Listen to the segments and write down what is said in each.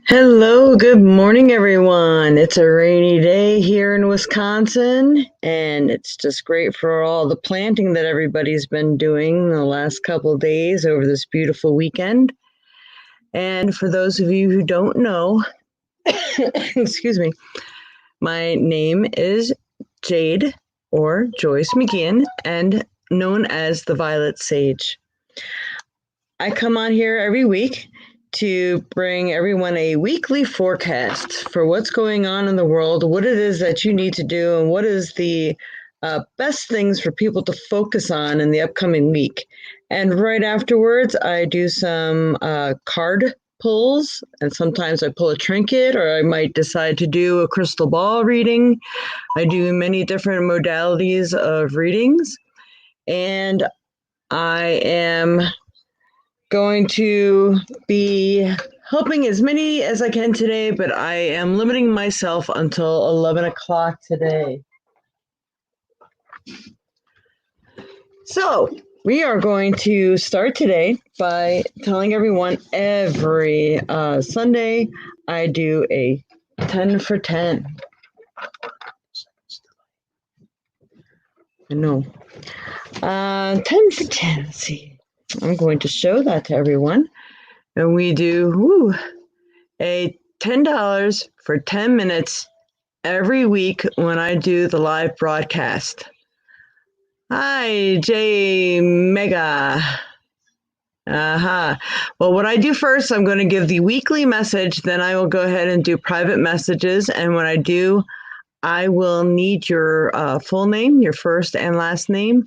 Hello, good morning, everyone. It's a rainy day here in Wisconsin, and it's just great for all the planting that everybody's been doing the last couple of days over this beautiful weekend. And for those of you who don't know, excuse me, my name is Jade or Joyce McGeehan, and known as the Violet Sage. I come on here every week to bring everyone a weekly forecast for what's going on in the world, what it is that you need to do, and what is the best things for people to focus on in the upcoming week. And right afterwards, I do some card pulls, and sometimes I pull a trinket, or I might decide to do a crystal ball reading. I do many different modalities of readings, and I am going to be helping as many as I can today, but I am limiting myself until 11 o'clock today. So we are going to start today by telling everyone every Sunday I do a 10 for 10. I know. 10 for 10. Let's see. I'm going to show that to everyone. And we do a $10 for 10 minutes every week when I do the live broadcast. Hi, J Mega. Well, what I do first, I'm going to give the weekly message, then I will go ahead and do private messages. And when I do, I will need your full name, your first and last name.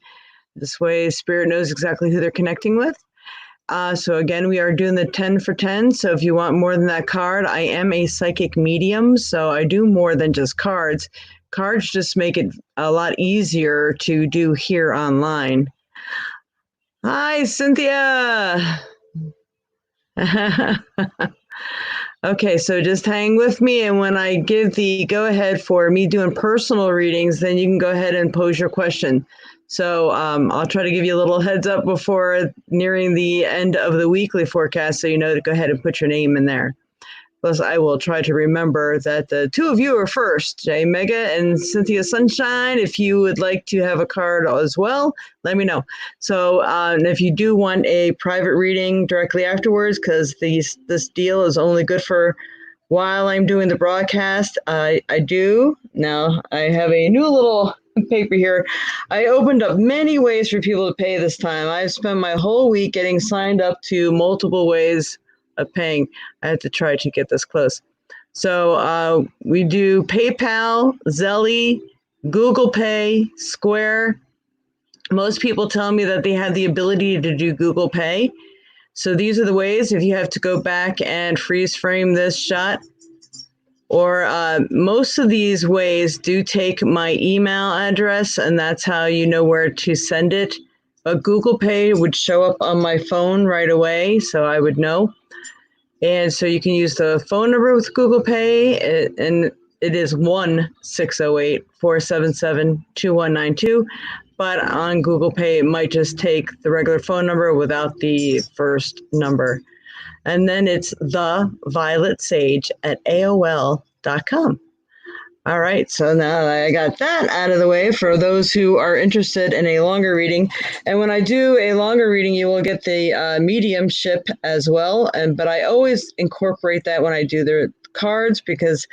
This way, Spirit knows exactly who they're connecting with. So again, we are doing the 10 for 10. So if you want more than that card, I am a psychic medium. So I do more than just cards. Cards just make it a lot easier to do here online. Hi, Cynthia. Okay, so just hang with me. And when I give the go ahead for me doing personal readings, then you can go ahead and pose your question. So I'll try to give you a little heads up before nearing the end of the weekly forecast so you know to go ahead and put your name in there. Plus, I will try to remember that the two of you are first, Jay Mega and Cynthia Sunshine. If you would like to have a card as well, let me know. So if you do want a private reading directly afterwards, because this deal is only good for while I'm doing the broadcast, I do. Now, I have a new little paper here. I opened up many ways for people to pay this time. I've spent my whole week getting signed up to multiple ways of paying. I had to try to get this close. So we do PayPal, Zelle, Google Pay, Square. Most people tell me that they have the ability to do Google Pay. So these are the ways if you have to go back and freeze frame this shot. Or most of these ways do take my email address, and that's how you know where to send it. But Google Pay would show up on my phone right away, so I would know. And so you can use the phone number with Google Pay, and it is 1-608-477-2192. But on Google Pay, it might just take the regular phone number without the first number. And then it's thevioletsage@aol.com. All right, so now that I got that out of the way for those who are interested in a longer reading. And when I do a longer reading, you will get the mediumship as well. But I always incorporate that when I do the cards because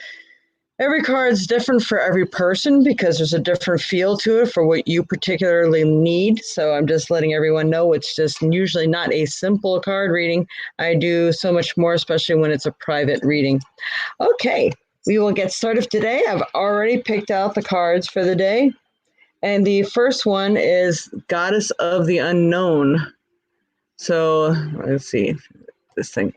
every card is different for every person because there's a different feel to it for what you particularly need. So I'm just letting everyone know it's just usually not a simple card reading. I do so much more, especially when it's a private reading. Okay. We will get started today. I've already picked out the cards for the day. And the first one is Goddess of the Unknown. So let's see this thing.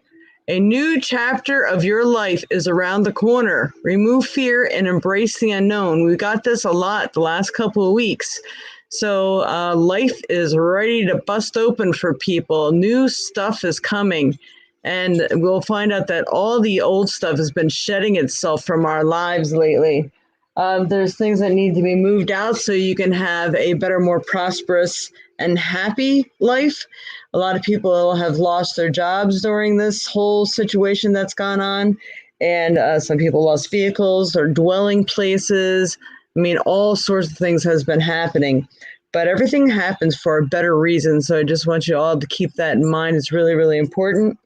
A new chapter of your life is around the corner. Remove fear and embrace the unknown. We got this a lot the last couple of weeks. So life is ready to bust open for people. New stuff is coming. And we'll find out that all the old stuff has been shedding itself from our lives lately. There's things that need to be moved out so you can have a better, more prosperous and happy life. A lot of people have lost their jobs during this whole situation that's gone on, and some people lost vehicles or dwelling places. I mean, all sorts of things has been happening, but everything happens for a better reason. So I just want you all to keep that in mind. It's really, really important.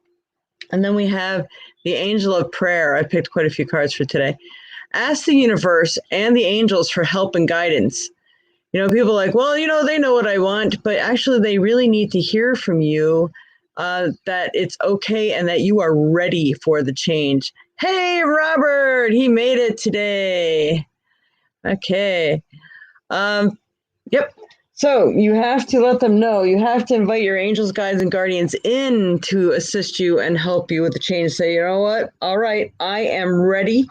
And then we have the angel of prayer. I picked quite a few cards for today. Ask the universe and the angels for help and guidance. People are like, well, they know what I want, but actually they really need to hear from you that it's okay and that you are ready for the change. Hey, Robert, he made it today. Okay. Yep. So you have to let them know. You have to invite your angels, guides, and guardians in to assist you and help you with the change. Say, you know what? All right, I am ready.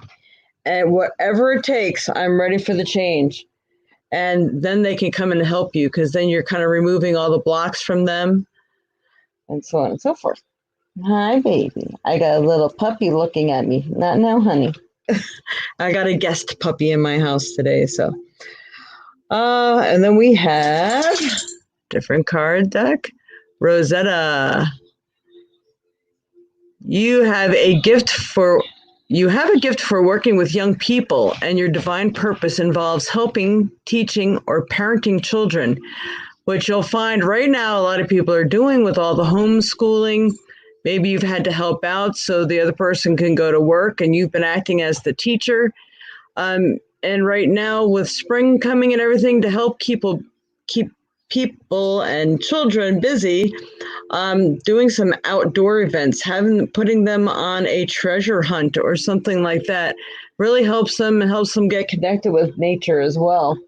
And whatever it takes, I'm ready for the change. And then they can come in and help you, because then you're kind of removing all the blocks from them and so on and so forth. Hi, baby. I got a little puppy looking at me. Not now, honey. I got a guest puppy in my house today. So, and then we have different card deck. Rosetta, you have a gift for working with young people, and your divine purpose involves helping, teaching, or parenting children, which you'll find right now a lot of people are doing with all the homeschooling. Maybe you've had to help out so the other person can go to work and you've been acting as the teacher. And right now with spring coming and everything, to help keep people and children busy, doing some outdoor events, putting them on a treasure hunt or something like that really helps them get connected with nature as well.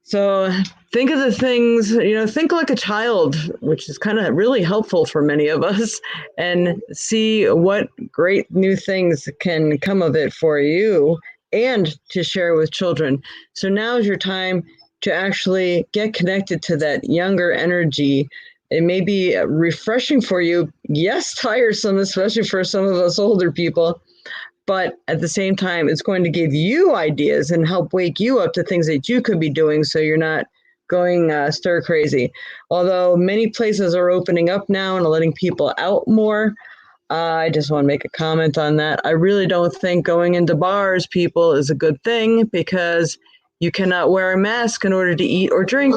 So think of the things, think like a child, which is kind of really helpful for many of us, and see what great new things can come of it for you and to share with children. So now is your time to actually get connected to that younger energy. It may be refreshing for you. Yes, tiresome, especially for some of us older people. But at the same time, it's going to give you ideas and help wake you up to things that you could be doing so you're not going stir crazy. Although many places are opening up now and letting people out more, I just want to make a comment on that. I really don't think going into bars, people, is a good thing, because you cannot wear a mask in order to eat or drink.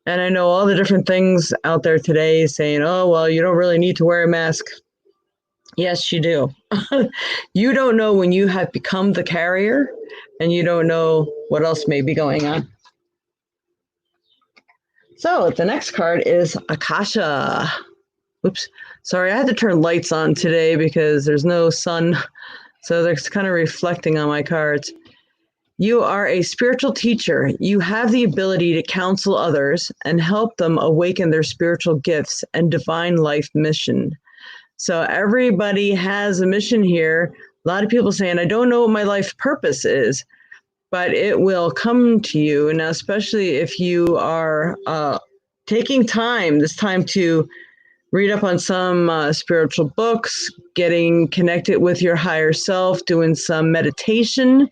And I know all the different things out there today saying, oh, well, you don't really need to wear a mask. Yes, you do. You don't know when you have become the carrier, and you don't know what else may be going on. So the next card is Akasha. Oops. Sorry, I had to turn lights on today because there's no sun. So they're kind of reflecting on my cards. You are a spiritual teacher. You have the ability to counsel others and help them awaken their spiritual gifts and divine life mission. So everybody has a mission here. A lot of people saying, I don't know what my life purpose is, but it will come to you. Now, especially if you are taking this time to read up on some spiritual books, getting connected with your higher self, doing some meditation,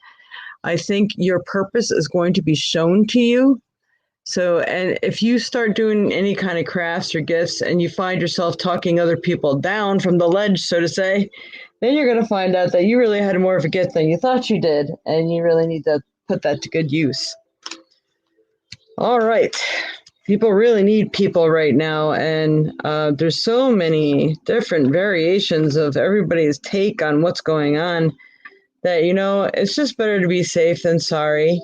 I think your purpose is going to be shown to you. So, and if you start doing any kind of crafts or gifts and you find yourself talking other people down from the ledge, so to say, then you're going to find out that you really had more of a gift than you thought you did, and you really need to put that to good use. All right. People really need people right now, and there's so many different variations of everybody's take on what's going on that, it's just better to be safe than sorry.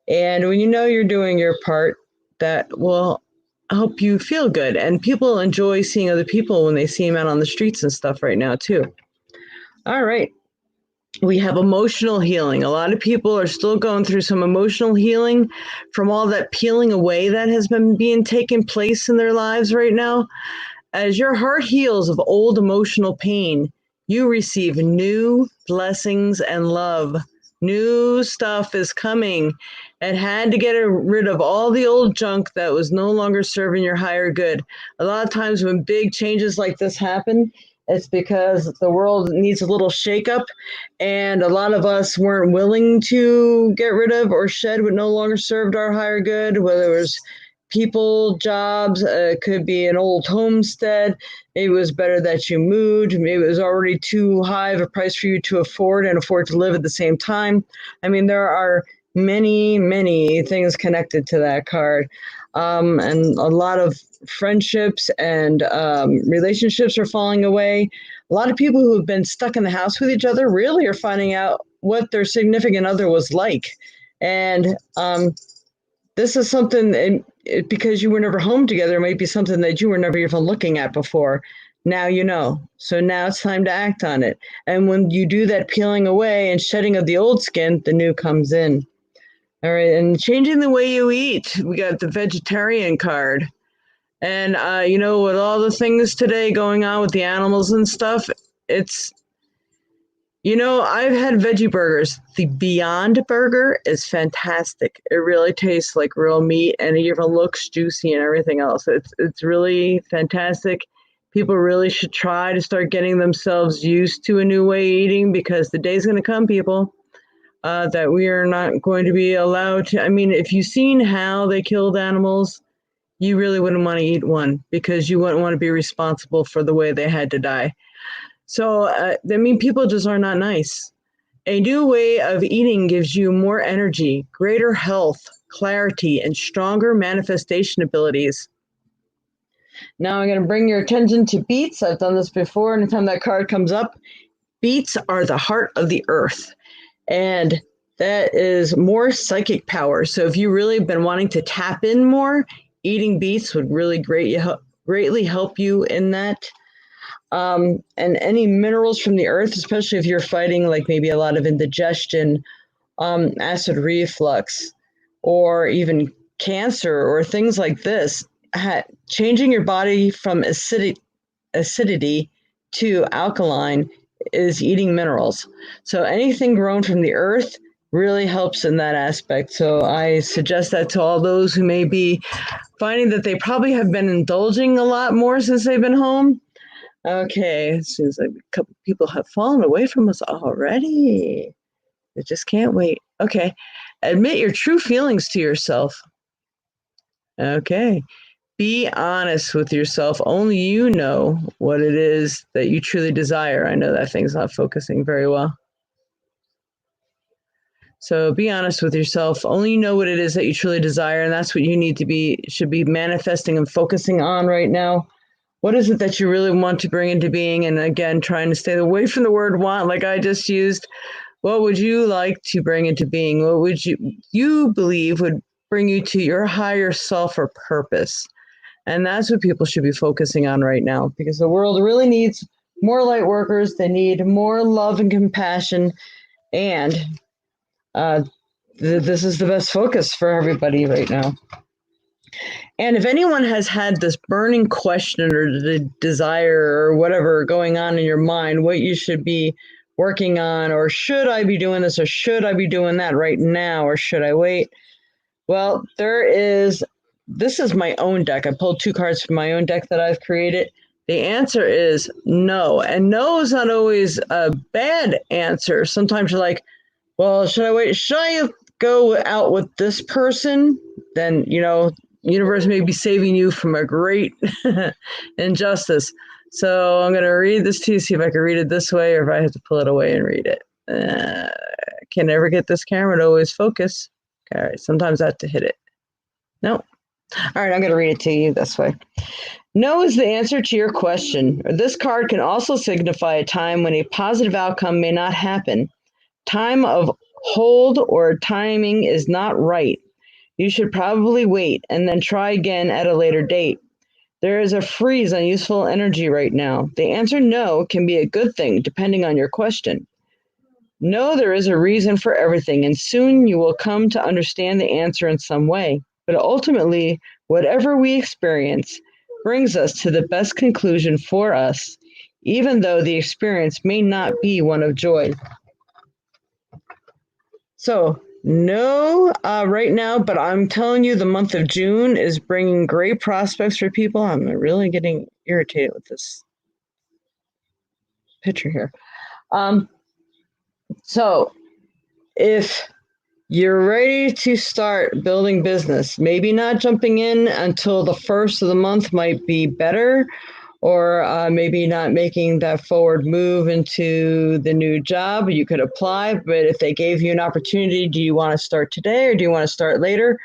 And when you're doing your part, that will help you feel good. And people enjoy seeing other people when they see them out on the streets and stuff right now, too. All right. We have emotional healing. A lot of people are still going through some emotional healing from all that peeling away that has been taking place in their lives right now. As your heart heals of old emotional pain, you receive new blessings and love. New stuff is coming. It had to get rid of all the old junk that was no longer serving your higher good. A lot of times when big changes like this happen, It's because the world needs a little shakeup, and a lot of us weren't willing to get rid of or shed what no longer served our higher good, whether it was people, jobs, it could be an old homestead. Maybe it was better that you moved. Maybe it was already too high of a price for you to afford and afford to live at the same time. I mean, there are many, many things connected to that card. And a lot of friendships and relationships are falling away. A lot of people who have been stuck in the house with each other really are finding out what their significant other was like. And this is something, because you were never home together, it might be something that you were never even looking at before. Now you know. So now it's time to act on it. And when you do that peeling away and shedding of the old skin, the new comes in. All right, and changing the way you eat. We got the vegetarian card. And with all the things today going on with the animals and stuff, it's I've had veggie burgers. The Beyond Burger is fantastic. It really tastes like real meat, and it even looks juicy and everything else. It's really fantastic. People really should try to start getting themselves used to a new way of eating, because the day's going to come, people, that we are not going to be allowed to. I mean, if you've seen how they killed animals, you really wouldn't want to eat one, because you wouldn't want to be responsible for the way they had to die. So, people just are not nice. A new way of eating gives you more energy, greater health, clarity, and stronger manifestation abilities. Now I'm going to bring your attention to beets. I've done this before. Anytime that card comes up, beets are the heart of the earth. And that is more psychic power. So if you really been wanting to tap in more, eating beets would really greatly help you in that. And any minerals from the earth, especially if you're fighting like maybe a lot of indigestion, acid reflux, or even cancer or things like this, changing your body from acidity to alkaline is eating minerals. So anything grown from the earth really helps in that aspect. So I suggest that to all those who may be finding that they probably have been indulging a lot more since they've been home. Okay, it seems like a couple people have fallen away from us already. They just can't wait. Okay, admit your true feelings to yourself. Okay, be honest with yourself. Only you know what it is that you truly desire. I know that thing's not focusing very well. So be honest with yourself. Only you know what it is that you truly desire, and that's what you should be manifesting and focusing on right now. What is it that you really want to bring into being? And again, trying to stay away from the word want, like I just used. What would you like to bring into being? What would you believe would bring you to your higher self or purpose? And that's what people should be focusing on right now, because the world really needs more light workers. They need more love and compassion. And this is the best focus for everybody right now. And if anyone has had this burning question or the desire or whatever going on in your mind, what you should be working on, or should I be doing this, or should I be doing that right now, or should I wait? Well, this is my own deck. I pulled 2 cards from my own deck that I've created. The answer is no. And no is not always a bad answer. Sometimes you're like, well, should I wait? Should I go out with this person? Then, universe may be saving you from a great injustice. So I'm going to read this to you, see if I can read it this way, or if I have to pull it away and read it. Can never get this camera to always focus. All right, sometimes I have to hit it. No. All right, I'm going to read it to you this way. No is the answer to your question. This card can also signify a time when a positive outcome may not happen. Time of hold or timing is not right. You should probably wait and then try again at a later date. There is a freeze on useful energy right now. The answer no can be a good thing depending on your question. No, there is a reason for everything, and soon you will come to understand the answer in some way. But ultimately, whatever we experience brings us to the best conclusion for us, even though the experience may not be one of joy. So, no, right now, but I'm telling you, the month of June is bringing great prospects for people. I'm really getting irritated with this. picture here. So if you're ready to start building business, maybe not jumping in until the first of the month might be better, or maybe not making that forward move into the new job. You could apply, but if they gave you an opportunity, do you want to start today or do you want to start later?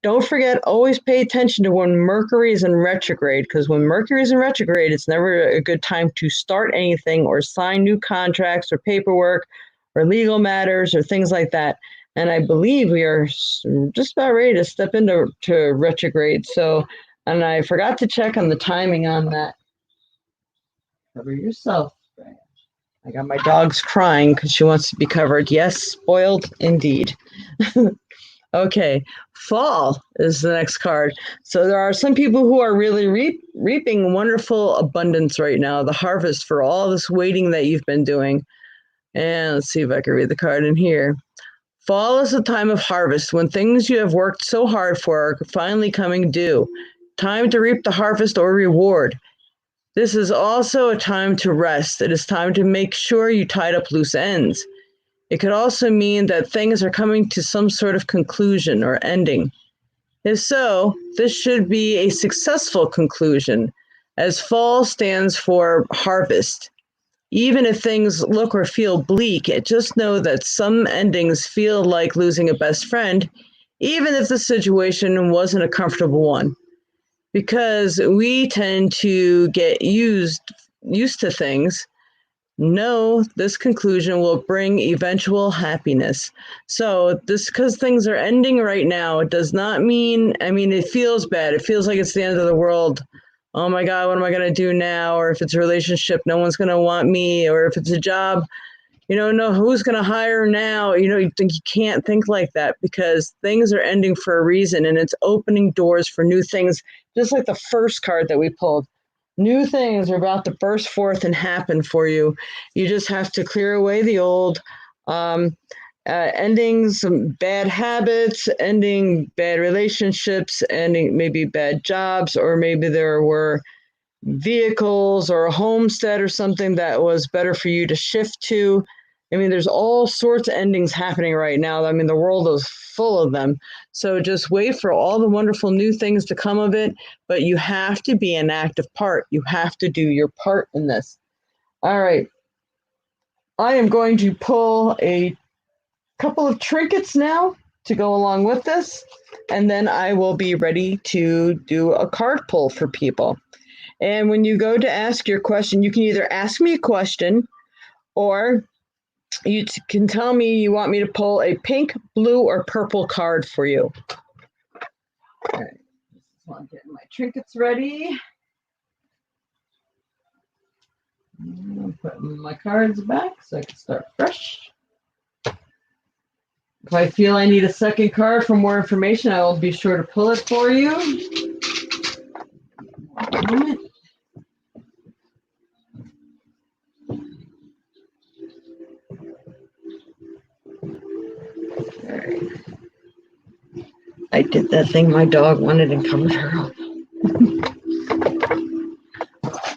Don't forget, always pay attention to when Mercury is in retrograde, because when Mercury is in retrograde, it's never a good time to start anything or sign new contracts or paperwork or legal matters or things like that. And I believe we are just about ready to step into retrograde. So, and I forgot to check on the timing on that. Cover yourself. I got my dog's crying because she wants to be covered. Yes, spoiled indeed. Okay, fall is the next card. So there are some people who are really reaping wonderful abundance right now, the harvest for all this waiting that you've been doing. And let's see if I can read the card in here. Fall is a time of harvest when things you have worked so hard for are finally coming due. Time to reap the harvest or reward. This is also a time to rest. It is time to make sure you tied up loose ends. It could also mean that things are coming to some sort of conclusion or ending. If so, this should be a successful conclusion, as fall stands for harvest. Even if things look or feel bleak, just know that some endings feel like losing a best friend, even if the situation wasn't a comfortable one. Because we tend to get used to things, no, this conclusion will bring eventual happiness. So this, because things are ending right now, it does not mean, I mean, it feels bad. It feels like it's the end of the world. Oh my God, what am I going to do now? Or if it's a relationship, no one's going to want me. Or if it's a job, no, who's going to hire now? You can't think like that, because things are ending for a reason, and it's opening doors for new things. Just like the first card that we pulled. New things are about to burst forth and happen for you. You just have to clear away the old, ending some bad habits, ending bad relationships, ending maybe bad jobs, or maybe there were vehicles or a homestead or something that was better for you to shift to. I mean, there's all sorts of endings happening right now. I mean, the world is full of them. So just wait for all the wonderful new things to come of it. But you have to be an active part. You have to do your part in this. All right. I am going to pull a couple of trinkets now to go along with this. And then I will be ready to do a card pull for people. And when you go to ask your question, you can either ask me a question, or you can tell me you want me to pull a pink, blue, or purple card for you. All right, I'm getting my trinkets ready. I'm putting my cards back so I can start fresh. If I feel I need a second card for more information, I will be sure to pull it for you. One moment. All right. I did that thing my dog wanted and covered her up.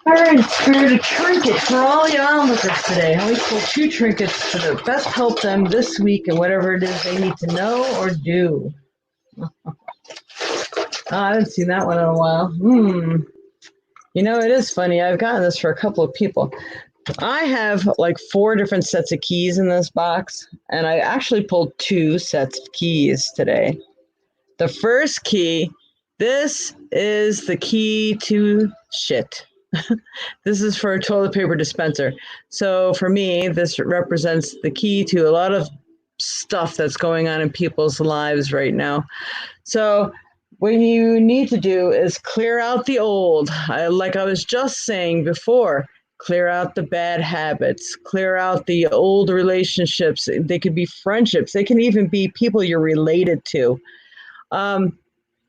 All right, spirit a trinket for all the onlookers today. I always pull 2 trinkets to best help them this week in whatever it is they need to know or do. I haven't seen that one in a while. It is funny. I've gotten this for a couple of people. I have like 4 different sets of keys in this box, and I actually pulled 2 sets of keys today. The first key, this is the key to shit. This is for a toilet paper dispenser. So for me, this represents the key to a lot of stuff that's going on in people's lives right now. So what you need to do is clear out the old. Like I was just saying before, clear out the bad habits, clear out the old relationships. They could be friendships. They can even be people you're related to.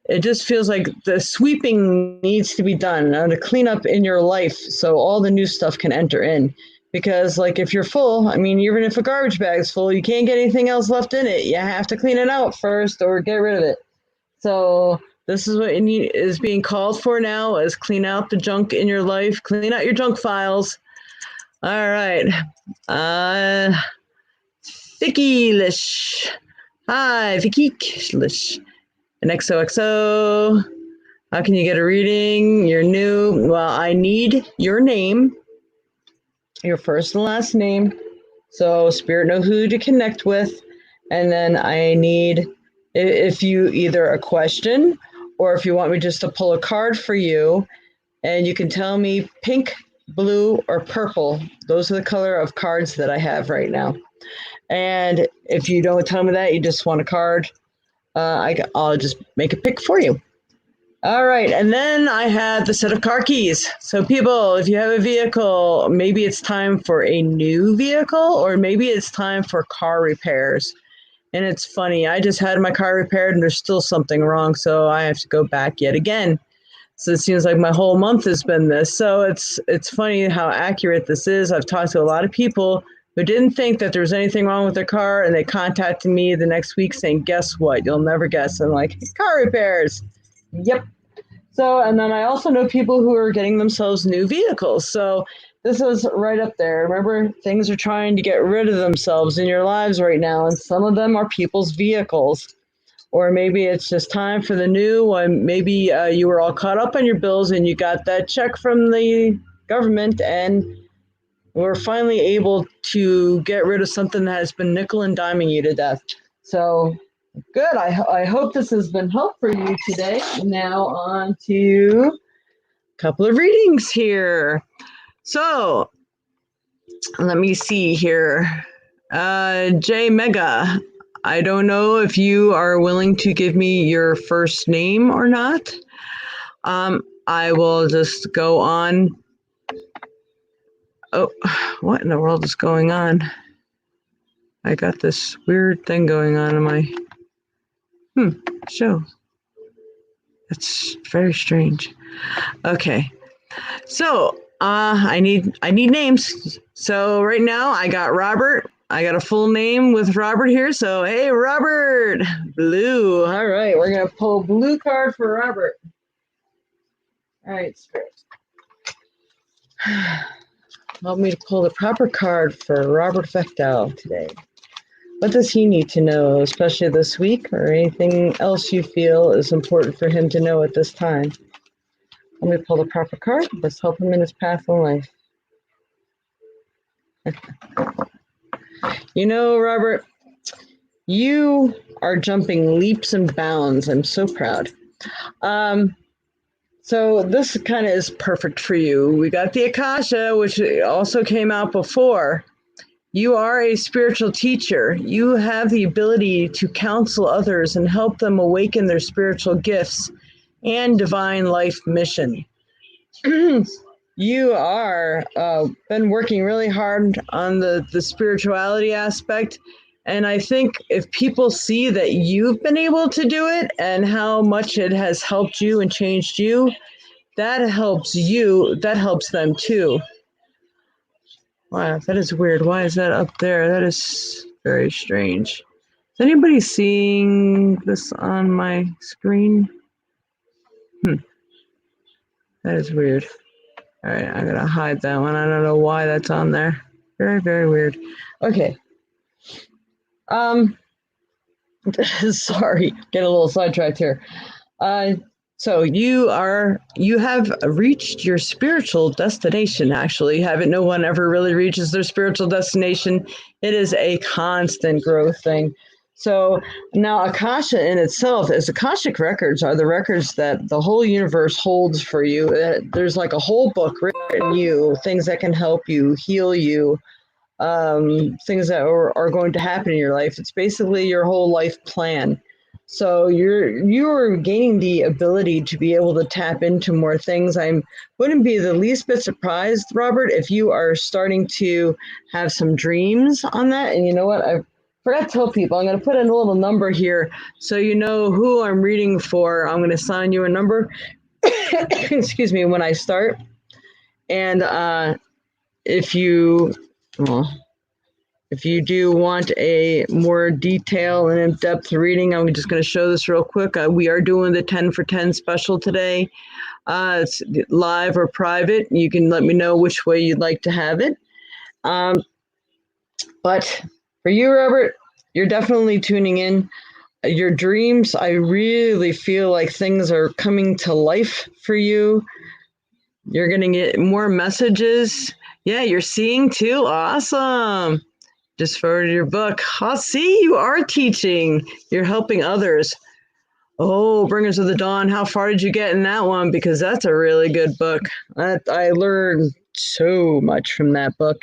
It just feels like the sweeping needs to be done, to clean up in your life so all the new stuff can enter in. Because like if you're full, I mean, even if a garbage bag's full, you can't get anything else left in it. You have to clean it out first or get rid of it. So this is what is being called for now, is clean out the junk in your life, clean out your junk files. All right. Vicky Lish. Hi, Vicky Lish. An XOXO. How can you get a reading? You're new. Well, I need your name, your first and last name, so Spirit knows who to connect with. And then I need, if you either a question or if you want me just to pull a card for you, and you can tell me pink, blue, or purple. Those are the color of cards that I have right now. And if you don't tell me that, you just want a card, I'll just make a pick for you. All right, and then I have the set of car keys. So people, if you have a vehicle, maybe it's time for a new vehicle or maybe it's time for car repairs. And it's funny, I just had my car repaired and there's still something wrong, so I have to go back yet again. So it seems like my whole month has been this. So it's funny how accurate this is. I've talked to a lot of people who didn't think that there was anything wrong with their car, and they contacted me the next week saying, guess what? You'll never guess. I'm like, car repairs. Yep. So, and then I also know people who are getting themselves new vehicles. So this is right up there. Remember, things are trying to get rid of themselves in your lives right now, and some of them are people's vehicles. Or maybe it's just time for the new one. Maybe you were all caught up on your bills and you got that check from the government and we're finally able to get rid of something that has been nickel and diming you to death. So good. I hope this has been helpful for you today. Now on to a couple of readings here. So let me see here. J Mega, I don't know if you are willing to give me your first name or not. I will just go on. Oh, what in the world is going on? I got this weird thing going on in my show. That's very strange. Okay, so I need names. So right now I got Robert. I got a full name with Robert here. So hey, Robert, blue. All right, we're gonna pull a blue card for Robert. All right, Spirit. Help me to pull the proper card for Robert Fechtel today. What does he need to know, especially this week, or anything else you feel is important for him to know at this time? Let me pull the proper card. Let's help him in his path in life. You know, Robert, you are jumping leaps and bounds. I'm so proud. So this kind of is perfect for you. We got the Akasha, which also came out before. You are a spiritual teacher. You have the ability to counsel others and help them awaken their spiritual gifts and divine life mission. You are been working really hard on the spirituality aspect. And I think if people see that you've been able to do it and how much it has helped you and changed you, that helps them too. Wow, that is weird. Why is that up there? That is very strange. Is anybody seeing this on my screen? That is weird. All right, I'm gonna hide that one. I don't know why that's on there. Very, very weird. Okay. Sorry, get a little sidetracked here. So you have reached your spiritual destination. Actually, haven't no one ever really reaches their spiritual destination. It is a constant growth thing. So now Akasha in itself, as Akashic records are the records that the whole universe holds for you. There's like a whole book written in you, things that can help you, heal you, things that are going to happen in your life. It's basically your whole life plan. So you're gaining the ability to be able to tap into more things. I wouldn't be the least bit surprised, Robert, if you are starting to have some dreams on that. And you know what? I forgot to tell people, I'm going to put in a little number here so you know who I'm reading for. I'm going to assign you a number, excuse me, when I start. And if you do want a more detailed and in-depth reading, I'm just going to show this real quick. We are doing the 10 for 10 special today. It's live or private. You can let me know which way you'd like to have it. Um, but for you, Robert, you're definitely tuning in. Your dreams, I really feel like things are coming to life for you. You're going to get more messages. Yeah, you're seeing too. Awesome. Just forwarded your book. Oh, see, you are teaching. You're helping others. Oh, Bringers of the Dawn. How far did you get in that one? Because that's a really good book. I learned so much from that book.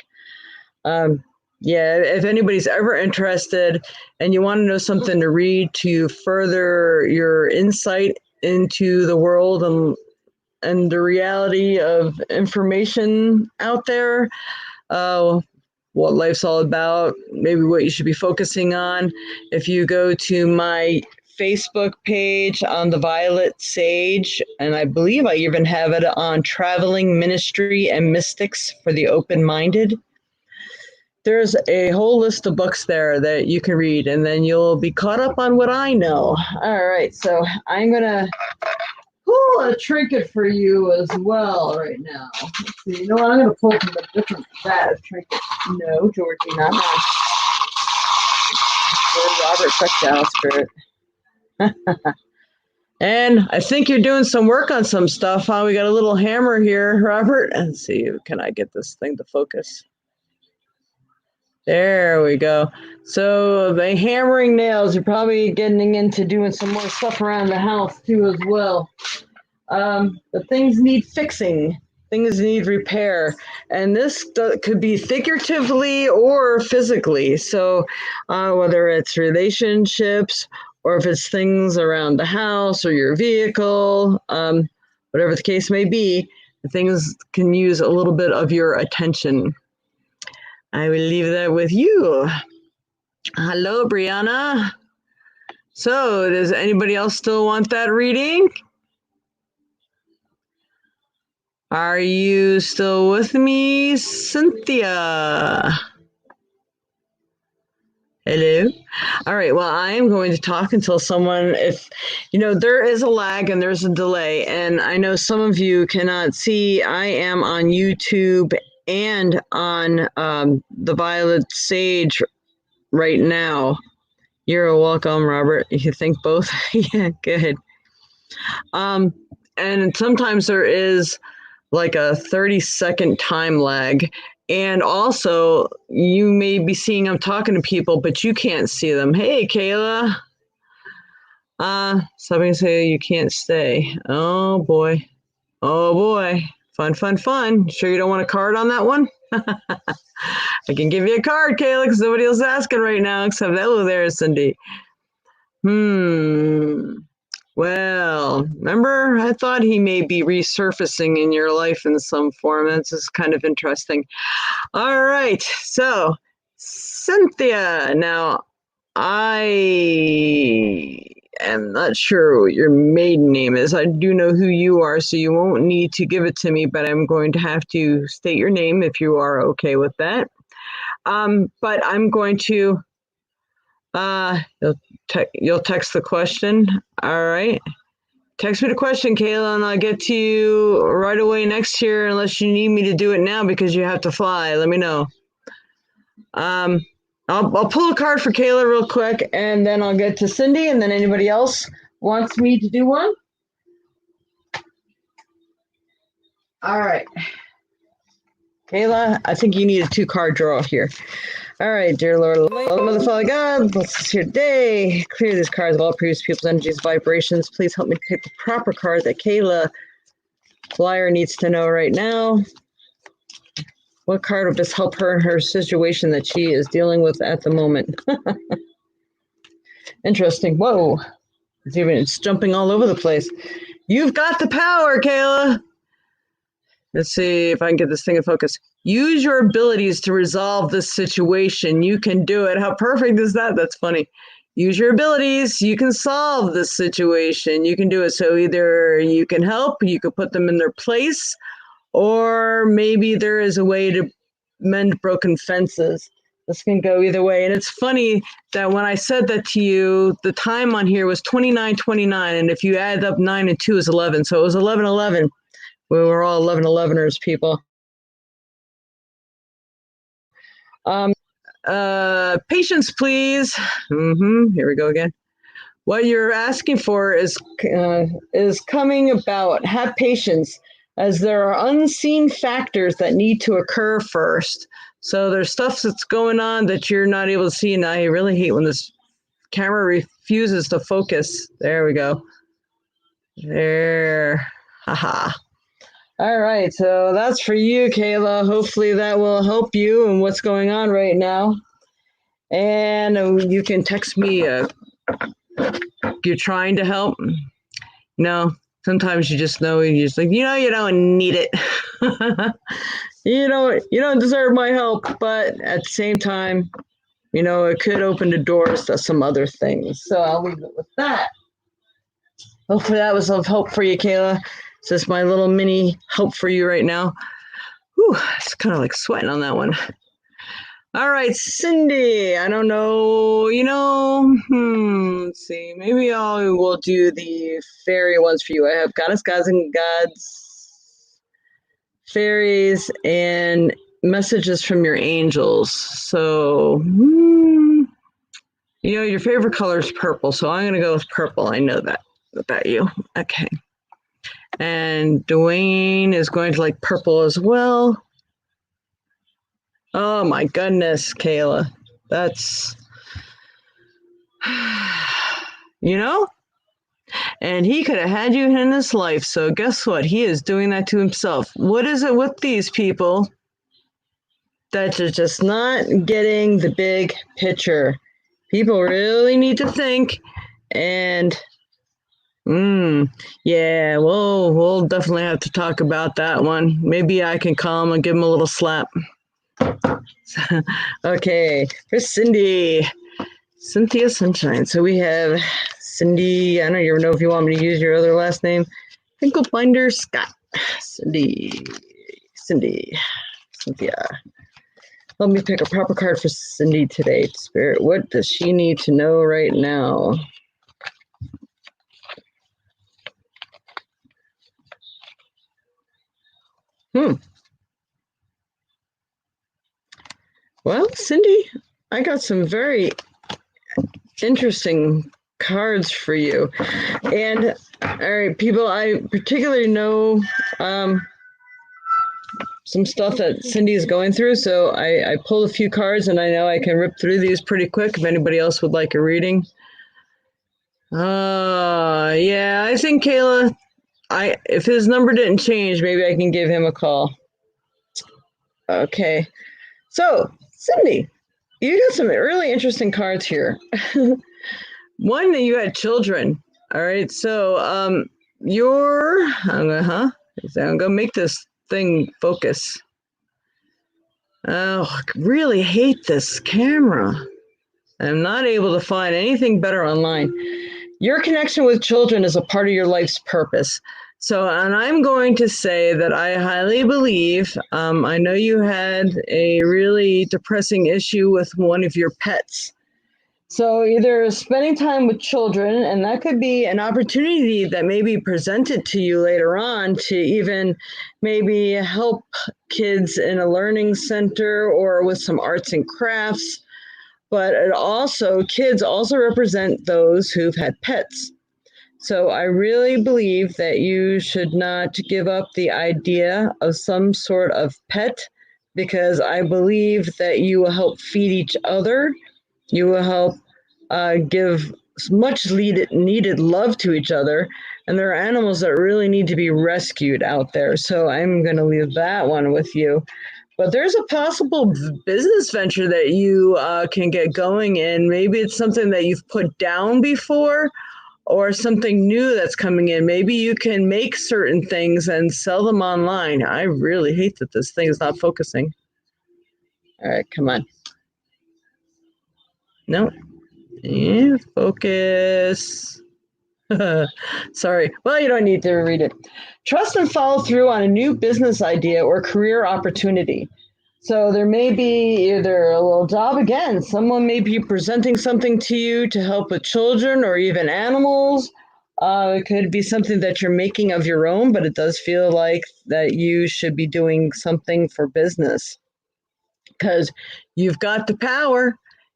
Um, yeah, if anybody's ever interested and you want to know something to read to further your insight into the world and the reality of information out there, what life's all about, maybe what you should be focusing on. If you go to my Facebook page on the Violet Sage, and I believe I even have it on Traveling Ministry and Mystics for the Open-Minded, there's a whole list of books there that you can read, and then you'll be caught up on what I know. All right, so I'm going to pull a trinket for you as well right now. Let's see. You know what? I'm going to pull from a different vat of trinkets. No, Georgie, not mine. Robert, check down, Spirit. And I think you're doing some work on some stuff, huh? We got a little hammer here, Robert. Let's see, can I get this thing to focus? There we go. So the hammering nails, you're probably getting into doing some more stuff around the house too as well. But things need fixing. Things need repair. And this could be figuratively or physically. So whether it's relationships or if it's things around the house or your vehicle, whatever the case may be, things can use a little bit of your attention. I will leave that with you. Hello, Brianna. So, does anybody else still want that reading? Are you still with me, Cynthia? Hello. All right. Well, I am going to talk until someone, if there is a lag and there's a delay, and I know some of you cannot see. I am on YouTube and on the Violet Sage right now. You're welcome, Robert. You think both? Yeah, good. And sometimes there is like a 30-second time lag. And also, you may be seeing I'm talking to people, but you can't see them. Hey, Kayla. Somebody say you can't stay. Oh, boy. Oh, boy. Fun, fun, fun. Sure you don't want a card on that one? I can give you a card, Kayla, because nobody else is asking right now except hello there, Cindy. Well, remember, I thought he may be resurfacing in your life in some form. That's just kind of interesting. All right, so Cynthia. Now, I am not sure what your maiden name is. I do know who you are, so you won't need to give it to me, but I'm going to have to state your name if you are okay with that. But I'm going to, you'll text the question. All right. Text me the question, Kayla, and I'll get to you right away next year unless you need me to do it now because you have to fly. Let me know. I'll pull a card for Kayla real quick, and then I'll get to Cindy, and then anybody else wants me to do one. All right. Kayla, I think you need a 2-card draw here. All right, dear Lord, Mother, Father God, bless us here today. Clear these cards of all previous people's energies, vibrations. Please help me pick the proper card that Kayla Flyer needs to know right now. What card will best help her in her situation that she is dealing with at the moment? Interesting. Whoa. It's jumping all over the place. You've got the power, Kayla. Let's see if I can get this thing in focus. Use your abilities to resolve this situation. You can do it. How perfect is that? That's funny. Use your abilities. You can solve this situation. You can do it. So either you can help, you can put them in their place, or maybe there is a way to mend broken fences. This can go either way. And it's funny that when I said that to you, the time on here was 29:29. And if you add up 9 and 2 is 11. So it was 11:11. We were all 11:11ers, people. Patience, please. Here we go again. What you're asking for is coming about. Have patience, as there are unseen factors that need to occur first. So there's stuff that's going on that you're not able to see, and I really hate when this camera refuses to focus. There we go. There. Haha. All right, so that's for you, Kayla. Hopefully that will help you in what's going on right now. And you can text me. You're trying to help. No, sometimes you just know you're just like, you don't need it. You don't deserve my help, but at the same time, it could open the doors to some other things. So I'll leave it with that. Hopefully that was of help for you, Kayla. It's just my little mini help for you right now. Whew, it's kind of like sweating on that one. All right, Cindy, I don't know, let's see, maybe I will do the fairy ones for you. I have goddess, gods, and gods, fairies, and messages from your angels. So, your favorite color is purple, so I'm going to go with purple. I know that about you. Okay. And Dwayne is going to like purple as well. Oh my goodness, Kayla. That's, and he could have had you in his life. So guess what? He is doing that to himself. What is it with these people that are just not getting the big picture? People really need to think, and yeah, we'll definitely have to talk about that one. Maybe I can call him and give him a little slap. Okay, for Cindy, Cynthia Sunshine. So we have Cindy. I don't even know if you want me to use your other last name. Finkelbinder Scott. Cindy, Cynthia. Let me pick a proper card for Cindy today. Spirit, what does she need to know right now? Well, Cindy, I got some very interesting cards for you. And all right, people, I particularly know some stuff that Cindy is going through. So I pulled a few cards, and I know I can rip through these pretty quick if anybody else would like a reading. Yeah, I think Kayla, if his number didn't change, maybe I can give him a call. Okay. So, Cindy, you got some really interesting cards here. One, that you had children. All right. So, I'm gonna make this thing focus. Oh, I really hate this camera. I'm not able to find anything better online. Your connection with children is a part of your life's purpose. So, and I'm going to say that I highly believe, I know you had a really depressing issue with one of your pets. So either spending time with children, and that could be an opportunity that may be presented to you later on to even maybe help kids in a learning center or with some arts and crafts. But kids also represent those who've had pets. So I really believe that you should not give up the idea of some sort of pet, because I believe that you will help feed each other. You will help give much needed love to each other. And there are animals that really need to be rescued out there. So I'm going to leave that one with you. But there's a possible business venture that you can get going in. Maybe it's something that you've put down before, or something new that's coming in. Maybe you can make certain things and sell them online. I really hate that this thing is not focusing. All right, come on. No. Yeah, focus. Sorry. Well, you don't need to read it. Trust and follow through on a new business idea or career opportunity. So there may be either a little job again. Someone may be presenting something to you to help with children or even animals. It could be something that you're making of your own, but it does feel like that you should be doing something for business. because you've got the power.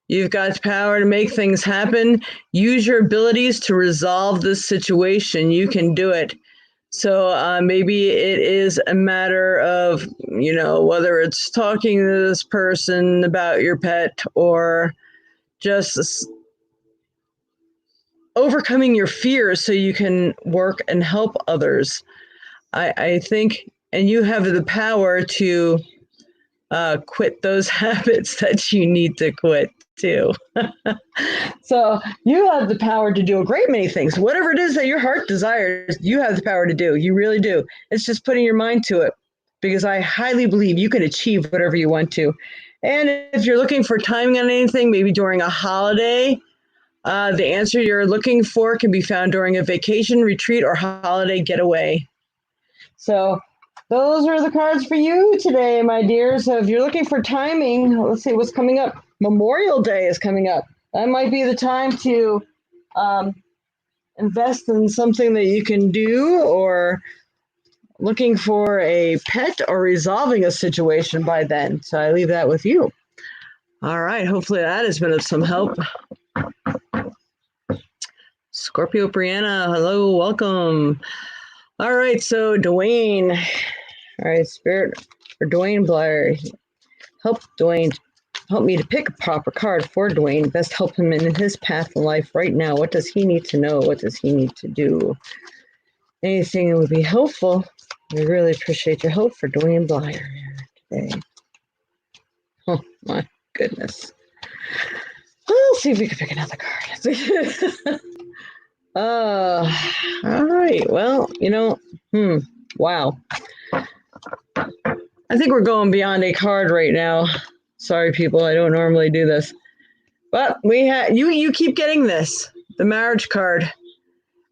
You've got the power to make things happen. Use your abilities to resolve this situation. You can do it. So maybe it is a matter of, whether it's talking to this person about your pet or just overcoming your fears so you can work and help others. I think, and you have the power to quit those habits that you need to quit too. So you have the power to do a great many things. Whatever it is that your heart desires, you have the power to do. You really do. It's just putting your mind to it, because I highly believe you can achieve whatever you want to. And if you're looking for timing on anything, maybe during a holiday, the answer you're looking for can be found during a vacation, retreat, or holiday getaway. So those are the cards for you today, my dear. So if you're looking for timing, let's see what's coming up. Memorial Day is coming up. That might be the time to invest in something that you can do, or looking for a pet, or resolving a situation by then. So I leave that with you. All right. Hopefully that has been of some help. Scorpio Brianna, hello, welcome. All right, so Dwayne. All right, Spirit for Dwayne Blair. Help me to pick a proper card for Dwayne. Best help him in his path in life right now. What does he need to know? What does he need to do? Anything that would be helpful. We really appreciate your help for Dwayne Blair today. Oh my goodness. We'll see if we can pick another card. All right. Well, wow. I think we're going beyond a card right now. Sorry, people. I don't normally do this, but we have you keep getting this. The marriage card.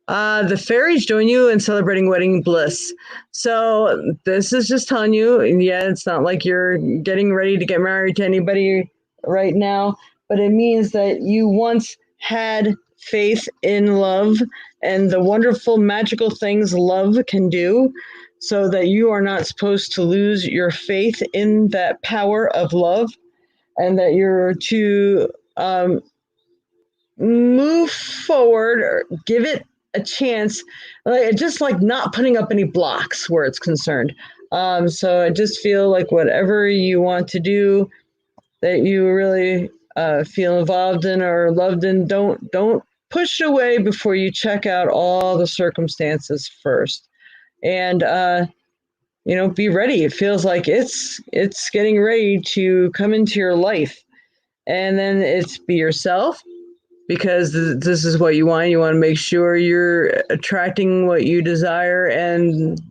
The fairies join you in celebrating wedding bliss. So this is just telling you, yeah, it's not like you're getting ready to get married to anybody right now, but it means that you once had faith in love and the wonderful magical things love can do, so that you are not supposed to lose your faith in that power of love, and that you're to move forward, or give it a chance, just like not putting up any blocks where it's concerned. So I just feel like whatever you want to do that you really feel involved in or loved in, don't push away before you check out all the circumstances first. And be ready. It feels like it's getting ready to come into your life. And then it's be yourself, because this is what you want. You want to make sure you're attracting what you desire, and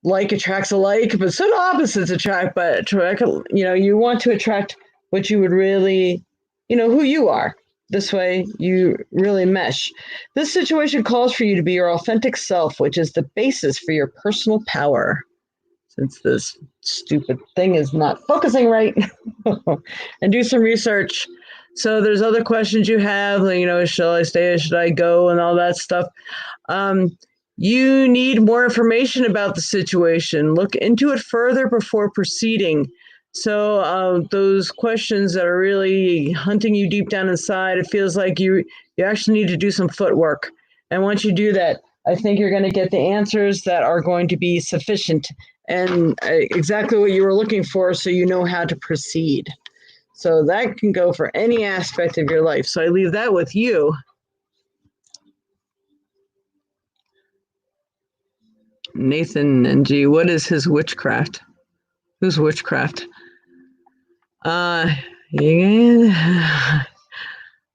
like attracts alike, but some opposites attract. But you want to attract what you would really, who you are. This way you really mesh. This situation calls for you to be your authentic self, which is the basis for your personal power. Since this stupid thing is not focusing right, and do some research. So there's other questions you have, like, shall I stay, should I go, and all that stuff. You need more information about the situation. Look into it further before proceeding. So those questions that are really hunting you deep down inside, it feels like you actually need to do some footwork. And once you do that, I think you're going to get the answers that are going to be sufficient and exactly what you were looking for, so you know how to proceed. So that can go for any aspect of your life. So I leave that with you. Nathan NG, what is his witchcraft? Who's witchcraft? Yeah.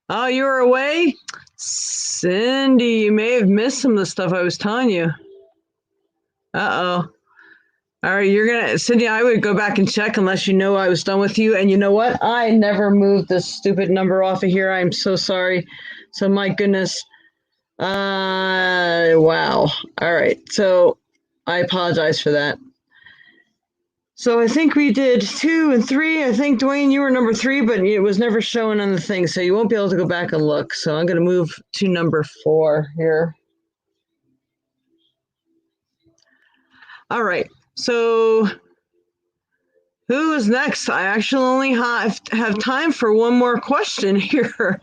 Oh, you were away? Cindy, you may have missed some of the stuff I was telling you. Uh-oh. All right, Cindy, I would go back and check unless I was done with you. And you know what? I never moved this stupid number off of here. I'm so sorry. So my goodness. Wow. All right. So I apologize for that. So I think we did 2 and 3. I think, Dwayne, you were number 3, but it was never showing on the thing. So you won't be able to go back and look. So I'm going to move to number 4 here. All right. So Who is next? I actually only have time for one more question here.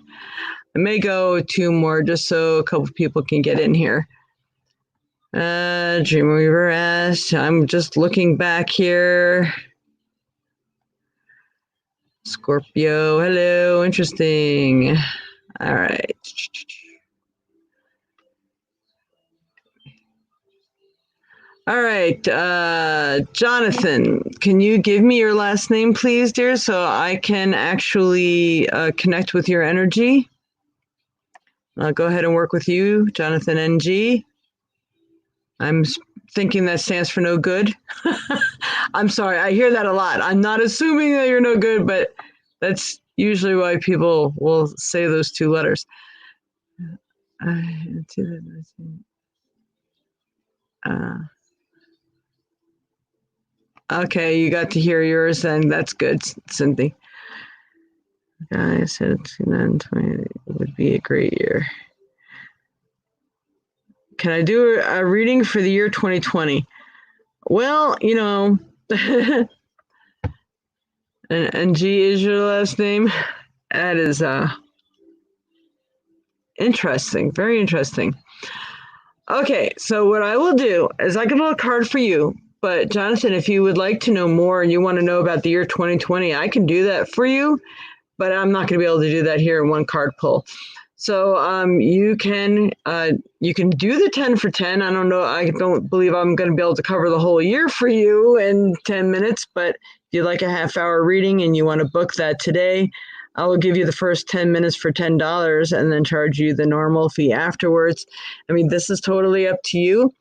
I may go two more just so a couple people can get in here. Dreamweaver asked. I'm just looking back here. Scorpio, hello, interesting. All right. All right, Jonathan, can you give me your last name, please, dear, so I can actually connect with your energy? I'll go ahead and work with you, Jonathan NG. I'm thinking that stands for no good. I'm sorry, I hear that a lot. I'm not assuming that you're no good, but that's usually why people will say those two letters. Okay, you got to hear yours, then that's good, Cindy. I said 2020 would be a great year. Can I do a reading for the year 2020? Well, you know, and G is your last name. That is interesting, very interesting. Okay, so what I will do is I can pull a card for you. But Jonathan, if you would like to know more and you want to know about the year 2020, I can do that for you. But I'm not going to be able to do that here in one card pull. So you can do the 10 for 10. I don't know. I don't believe I'm going to be able to cover the whole year for you in 10 minutes. But if you'd like a half-hour reading and you want to book that today, I will give you the first 10 minutes for $10 and then charge you the normal fee afterwards. I mean, this is totally up to you.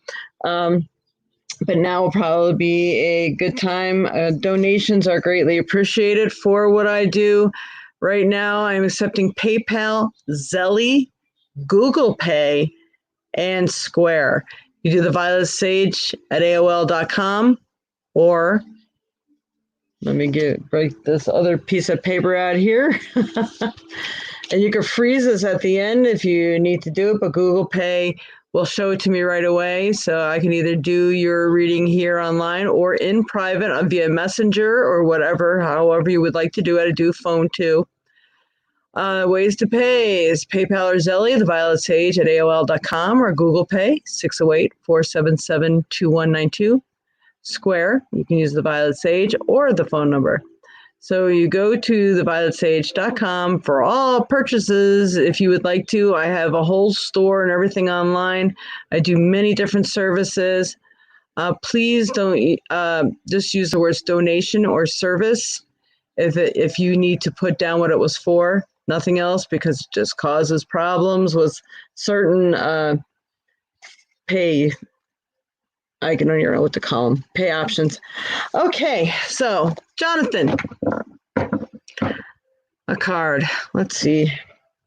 But now will probably be a good time. Donations are greatly appreciated for what I do. Right now, I'm accepting PayPal, Zelle, Google Pay, and Square. You do the Violet Sage at AOL.com, or let me break this other piece of paper out here. And you can freeze this at the end if you need to do it, but Google Pay will show it to me right away. So I can either do your reading here online or in private via Messenger or whatever, however you would like to do it. I do phone too. Ways to pay is PayPal or Zelle, the Violet Sage at AOL.com, or Google Pay, 608-477-2192. Square, you can use the Violet Sage or the phone number. So you go to thevioletsage.com for all purchases. If you would like to, I have a whole store and everything online. I do many different services. Please don't just use the words donation or service if you need to put down what it was for, nothing else, because it just causes problems with certain pay. I don't even know what to call them, pay options. Okay, so Jonathan, a card. Let's see.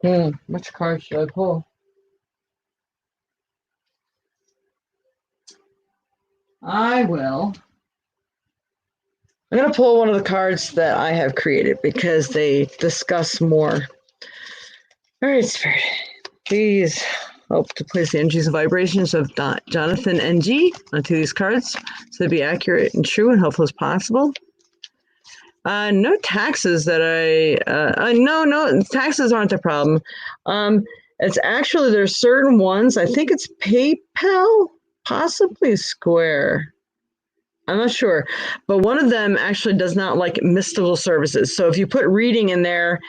Which card should I pull? I'm going to pull one of the cards that I have created because they discuss more. All right, Spirit, please help to place the energies and vibrations of Jonathan NG onto these cards so they be accurate and true and helpful as possible. No taxes that no, taxes aren't a problem. It's actually, there's certain ones, I think it's PayPal, possibly Square. I'm not sure, but one of them actually does not like mystical services. So if you put reading in there,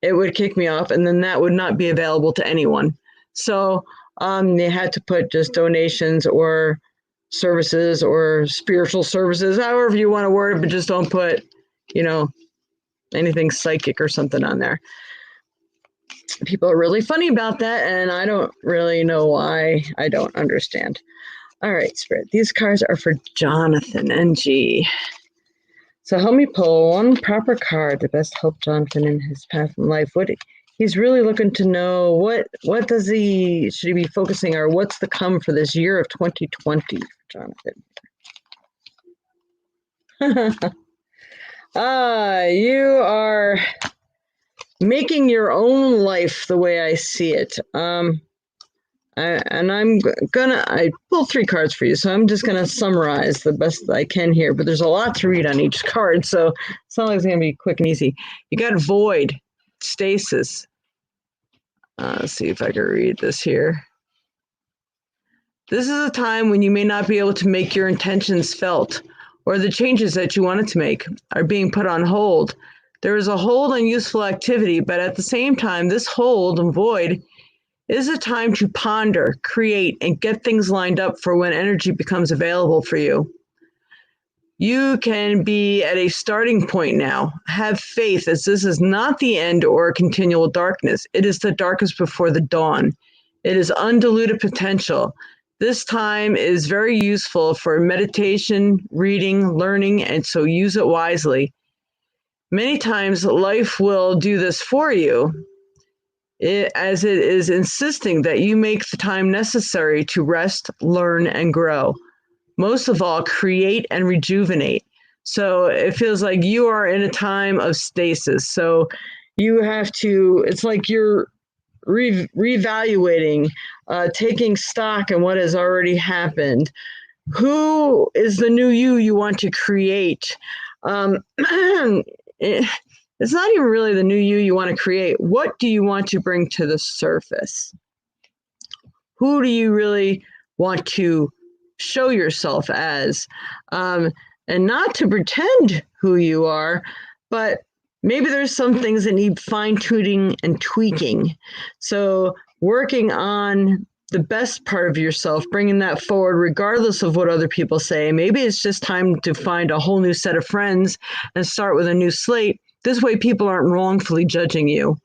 it would kick me off, and then that would not be available to anyone. So they had to put just donations or services or spiritual services, however you want to word it, but just don't put, anything psychic or something on there. People are really funny about that, and I don't really know why. I don't understand. All right, Spirit, these cards are for Jonathan NG. So help me pull one proper card to best help Jonathan in his path in life. He's really looking to know what should he be focusing, or what's to come for this year of 2020 for Jonathan. You are making your own life the way I see it. I'm I pulled 3 cards for you, so I'm just gonna summarize the best I can here. But there's a lot to read on each card, so it's not like it's gonna be quick and easy. You got void, stasis. Let's see if I can read this here. This is a time when you may not be able to make your intentions felt, or the changes that you wanted to make are being put on hold. There is a hold on useful activity, but at the same time, this hold and void is a time to ponder, create, and get things lined up for when energy becomes available for you. You can be at a starting point now. Have faith, as this is not the end or continual darkness. It is the darkness before the dawn. It is undiluted potential. This time is very useful for meditation, reading, learning, and so use it wisely. Many times life will do this for you, as it is insisting that you make the time necessary to rest, learn, and grow. Most of all, create and rejuvenate. So it feels like you are in a time of stasis. So you have to, it's like you're reevaluating, taking stock in what has already happened. Who is the new you want to create? It's not even really the new you want to create. What do you want to bring to the surface? Who do you really want to show yourself as? And not to pretend who you are, but maybe there's some things that need fine-tuning and tweaking. So working on the best part of yourself, bringing that forward regardless of what other people say. Maybe it's just time to find a whole new set of friends and start with a new slate. This way people aren't wrongfully judging you.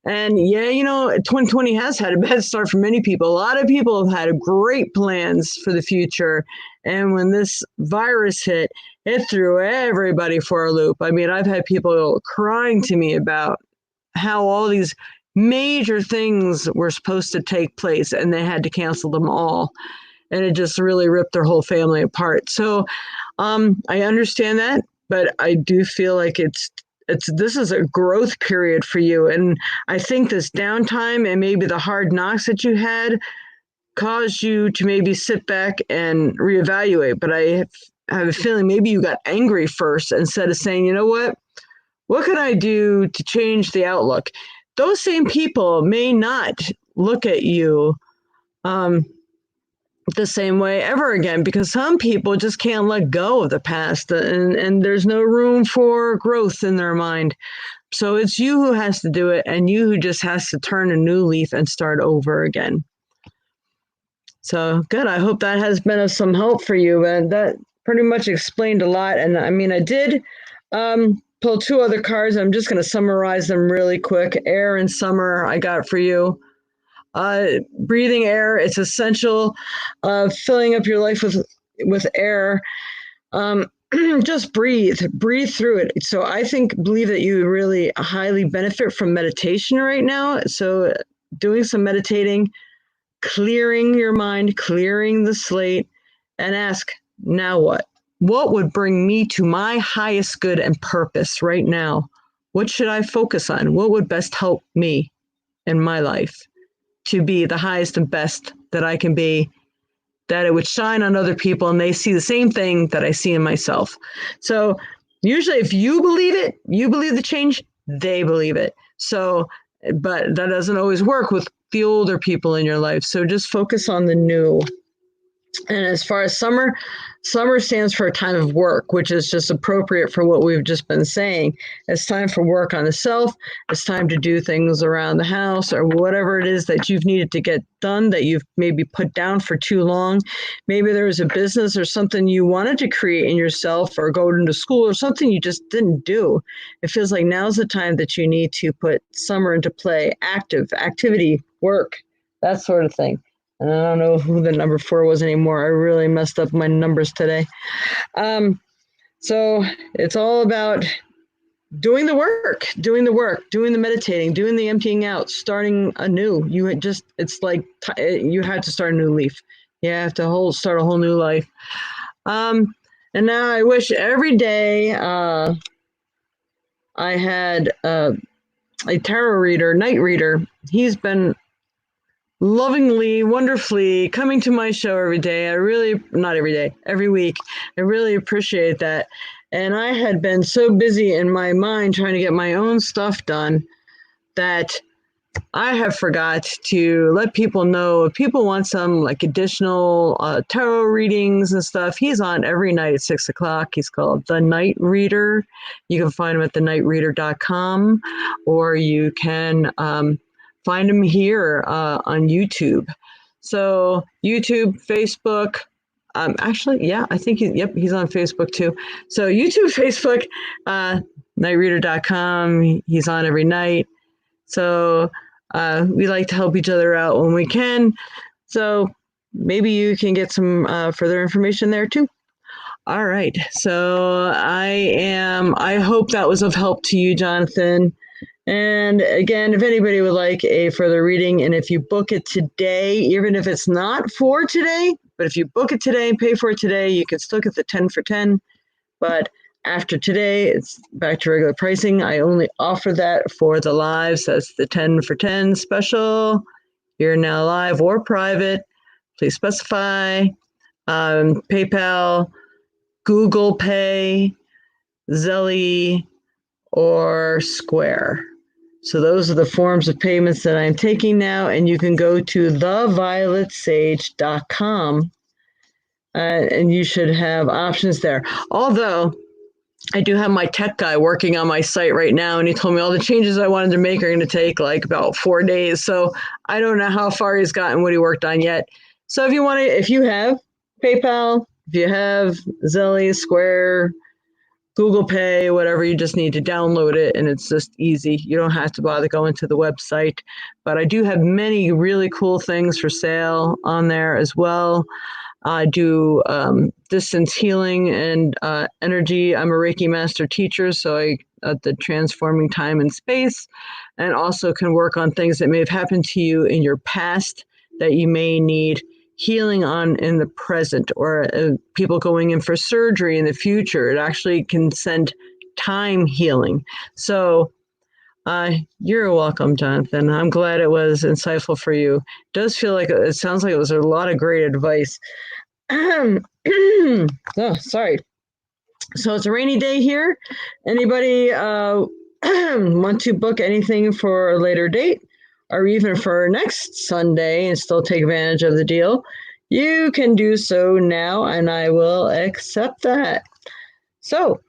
And yeah, 2020 has had a bad start for many people. A lot of people have had great plans for the future. And when this virus hit, it threw everybody for a loop. I mean, I've had people crying to me about how all these major things were supposed to take place and they had to cancel them all. And it just really ripped their whole family apart. So I understand that, but I do feel like this is a growth period for you. And I think this downtime and maybe the hard knocks that you had caused you to maybe sit back and reevaluate. But I have a feeling maybe you got angry first instead of saying, you know what can I do to change the outlook? Those same people may not look at you the same way ever again, because some people just can't let go of the past, and there's no room for growth in their mind. So it's you who has to do it, and you who just has to turn a new leaf and start over again. So good. I hope that has been of some help for you. And that pretty much explained a lot. And I mean, I did pull 2 other cards. I'm just going to summarize them really quick. Air and summer I got for you. Breathing air, it's essential. Filling up your life with air. Just breathe through it. So I believe that you really highly benefit from meditation right now. So doing some meditating, clearing your mind, clearing the slate, and ask, now what? What would bring me to my highest good and purpose right now? What should I focus on? What would best help me in my life to be the highest and best that I can be, that it would shine on other people and they see the same thing that I see in myself. So usually if you believe it, you believe the change, they believe it. So, but that doesn't always work with the older people in your life. So just focus on the new. And as far as summer stands for a time of work, which is just appropriate for what we've just been saying. It's time for work on the self. It's time to do things around the house or whatever it is that you've needed to get done that you've maybe put down for too long. Maybe there was a business or something you wanted to create in yourself or go into school or something you just didn't do. It feels like now's the time that you need to put summer into play, activity, work, that sort of thing. And I don't know who the number 4 was anymore. I really messed up my numbers today. So it's all about doing the work, doing the meditating, doing the emptying out, starting anew. It's like you had to start a new leaf. You have to start a whole new life. And now I wish every day I had a tarot reader, night reader. He's been lovingly, wonderfully coming to my show every day. Not every day, every week. I really appreciate that. And I had been so busy in my mind trying to get my own stuff done that I have forgot to let people know if people want some like additional tarot readings and stuff. He's on every night at 6 o'clock. He's called The Night Reader. You can find him at thenightreader.com, or you can find him here on YouTube. So YouTube, Facebook. Actually, yeah, I think he's on Facebook too. So YouTube, Facebook, nightreader.com. He's on every night. So we like to help each other out when we can. So maybe you can get some further information there too. All right. So I hope that was of help to you, Jonathan. And again, if anybody would like a further reading, and if you book it today, even if it's not for today, but if you book it today and pay for it today, you can still get the 10 for 10. But after today, it's back to regular pricing. I only offer that for the lives. That's the 10 for 10 special. You're now live or private. Please specify PayPal, Google Pay, Zelle, or Square. So those are the forms of payments that I'm taking now, and you can go to thevioletsage.com, and you should have options there. Although I do have my tech guy working on my site right now, and he told me all the changes I wanted to make are going to take like about 4 days. So I don't know how far he's gotten what he worked on yet. So if you have PayPal, if you have Zelle, Square, Google Pay, whatever, you just need to download it, and it's just easy. You don't have to bother going to the website. But I do have many really cool things for sale on there as well. I do distance healing and energy. I'm a Reiki master teacher, so I at the transforming time and space, and also can work on things that may have happened to you in your past that you may need healing on in the present, or people going in for surgery in the future. It actually can send time healing. So you're welcome, Jonathan. I'm glad it was insightful for you. It sounds like it was a lot of great advice. Oh, sorry. So it's a rainy day here. Anybody want to book anything for a later date, or even for next Sunday, and still take advantage of the deal? You can do so now, and I will accept that. So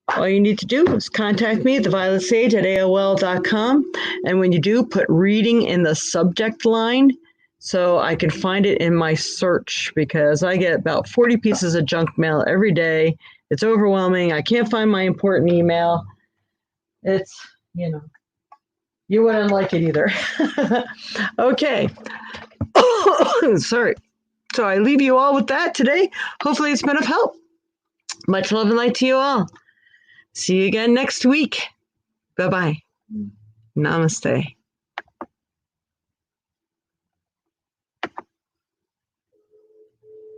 all you need to do is contact me, thevioletsage@aol.com. And when you do, put reading in the subject line so I can find it in my search, because I get about 40 pieces of junk mail every day. It's overwhelming. I can't find my important email. It's, you wouldn't like it either. Okay. Sorry. So I leave you all with that today. Hopefully it's been of help. Much love and light to you all. See you again next week. Bye-bye. Namaste.